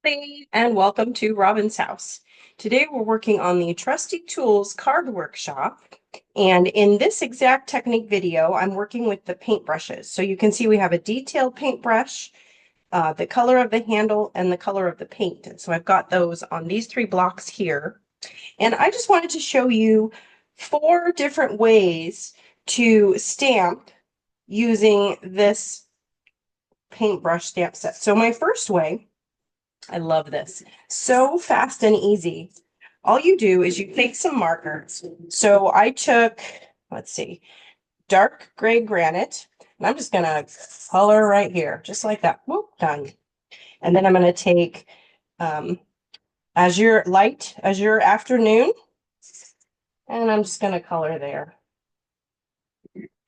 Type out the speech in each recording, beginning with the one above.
Hey, and welcome to Robin's house. Today we're working on the Trusty Tools card workshop. And in this exact technique video, I'm working with the paintbrushes. So you can see we have a detailed paintbrush, the color of the handle, and the color of the paint. And so I've got those on these three blocks here. And I just wanted to show you 4 different ways to stamp using this paintbrush stamp set. So my first way, I love this. So fast and easy. All you do is you take some markers. So I took, let's see, dark gray granite, and I'm just going to color right here, just like that. Whoop, done. And then I'm going to take azure afternoon, and I'm just going to color there.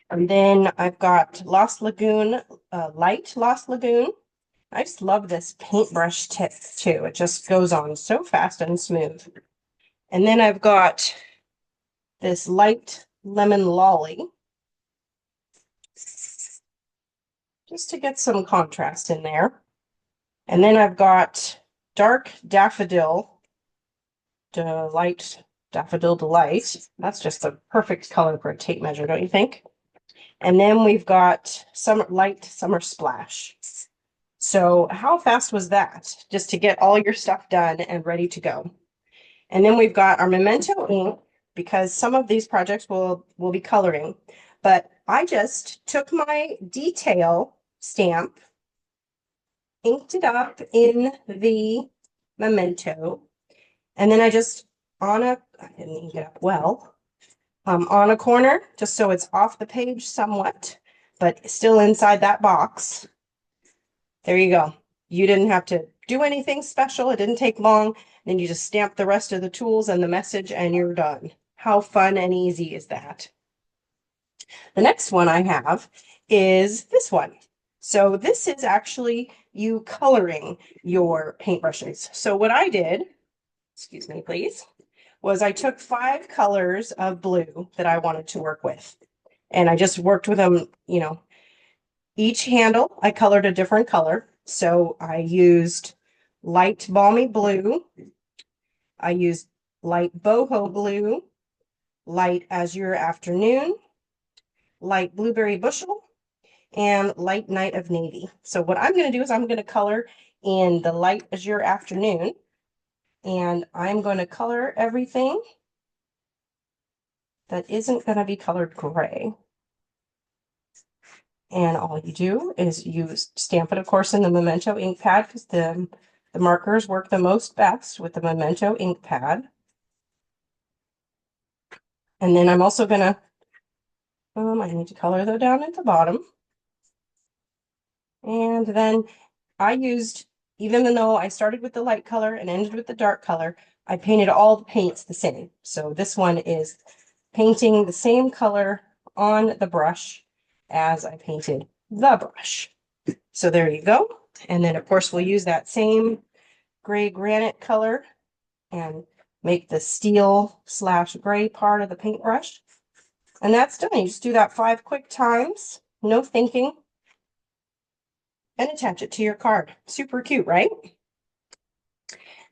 And then I've got Lost Lagoon, light Lost Lagoon. I just love this paintbrush tip too. It just goes on so fast and smooth. And then I've got this light lemon lolly, just to get some contrast in there. And then I've got dark daffodil, daffodil delight. That's just the perfect color for a tape measure, don't you think? And then we've got light summer splash. So how fast was that? Just to get all your stuff done and ready to go. And then we've got our memento ink, because some of these projects will be coloring. But I just took my detail stamp, inked it up in the memento, and then I didn't ink it up well, on a corner, just so it's off the page somewhat, but still inside that box. There you go. You didn't have to do anything special. It didn't take long. Then you just stamp the rest of the tools and the message and you're done. How fun and easy is that? The next one I have is this one. So this is actually you coloring your paintbrushes. So what I did, excuse me, please, was I took 5 colors of blue that I wanted to work with. And I just worked with them, each handle, I colored a different color. So I used light balmy blue. I used light boho blue, light azure afternoon, light blueberry bushel, and light night of navy. So what I'm going to do is I'm going to color in the light azure afternoon, and I'm going to color everything that isn't going to be colored gray. And all you do is you stamp it, of course, in the memento ink pad, because the markers work the most best with the memento ink pad. And then I'm also gonna, I need to color though down at the bottom. And then I used, even though I started with the light color and ended with the dark color, I painted all the paints the same. So this one is painting the same color on the brush as I painted the brush. So there you go. And then of course we'll use that same gray granite color and make the steel / gray part of the paintbrush. And that's done. You just do that 5 quick times, no thinking, and attach it to your card. Super cute, right?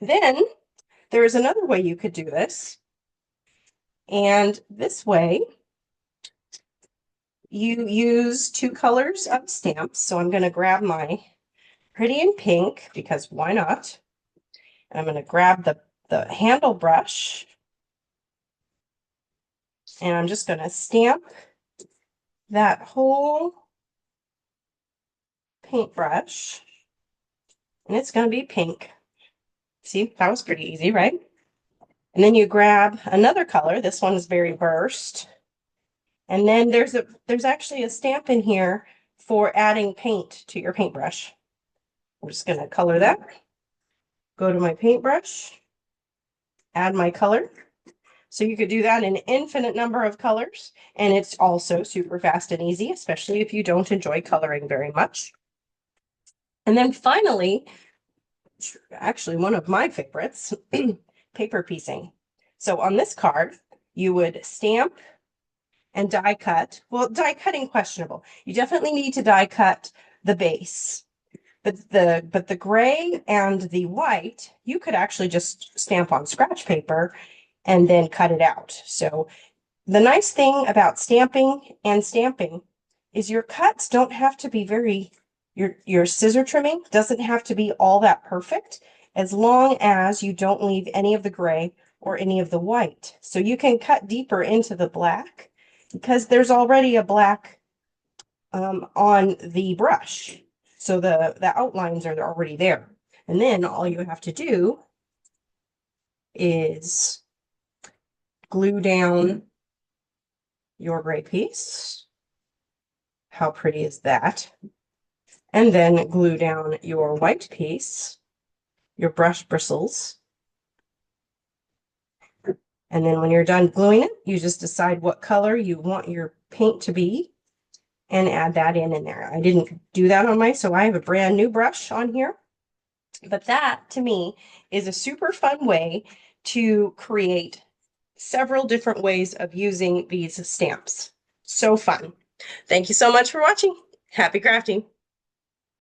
Then there is another way you could do this. And this way, you use 2 colors of stamps. So I'm going to grab my Pretty in Pink, because why not? And I'm going to grab the handle brush, and I'm just going to stamp that whole paintbrush, and it's going to be pink. See, that was pretty easy, right? And then you grab another color. This one is very burst. And then there's actually a stamp in here for adding paint to your paintbrush. I'm just going to color that. Go to my paintbrush, add my color. So you could do that in an infinite number of colors, and it's also super fast and easy, especially if you don't enjoy coloring very much. And then finally, actually one of my favorites, paper piecing. So on this card, you would stamp and die cut. Well, die cutting questionable. You definitely need to die cut the base. but the gray and the white, you could actually just stamp on scratch paper and then cut it out. So the nice thing about stamping and stamping is your cuts don't have to be your scissor trimming doesn't have to be all that perfect, as long as you don't leave any of the gray or any of the white. So you can cut deeper into the black because there's already a black on the brush. So the outlines are already there. And then all you have to do is glue down your gray piece. How pretty is that? And then glue down your white piece, your brush bristles. And then when you're done gluing it, you just decide what color you want your paint to be and add that in there. I didn't do that on mine, so I have a brand new brush on here. But that, to me, is a super fun way to create several different ways of using these stamps. So fun. Thank you so much for watching. Happy crafting.